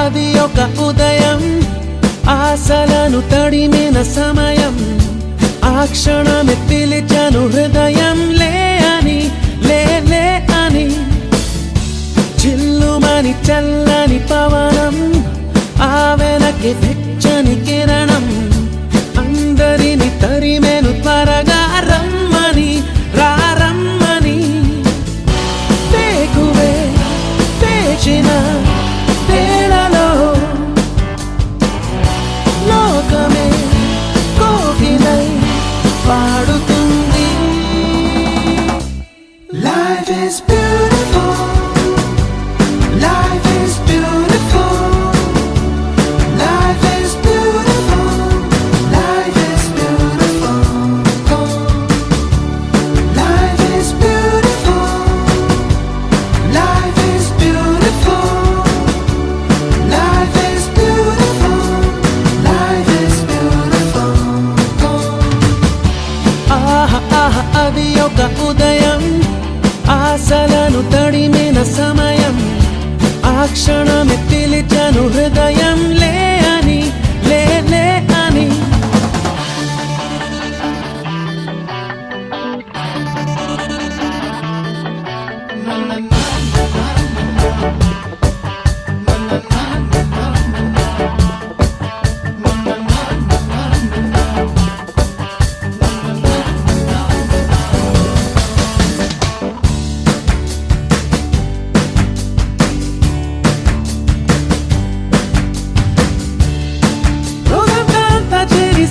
అది ఒక ఉదయం, ఆశలను తడిమిన సమయం. ఆ క్షణమే పిలిచాను హృదయం, లే అని, లే అని. చిల్లుమని చల్లని పవనం, ఆ వెనక్కి వెచ్చని కిరణం. అందరిని తరిమెను త్వరగా రమ్మని, రమ్మని. వేకువే వేచిన వేళలో లోకమే కోకిలై పాడుతుంది. Life is beautiful, life is beautiful, life is beautiful, life is beautiful, life is beautiful, life is beautiful, life is beautiful, life is beautiful. అది ఒక ఉదయం, ఆశలను తడిమిన సమయం. ఆ క్షణమే పిలిచాను హృదయం, లే అని, లే అని.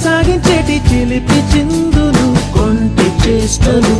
సాగించేటి చిలిపి చిందులు, కొంటి చేష్టలు,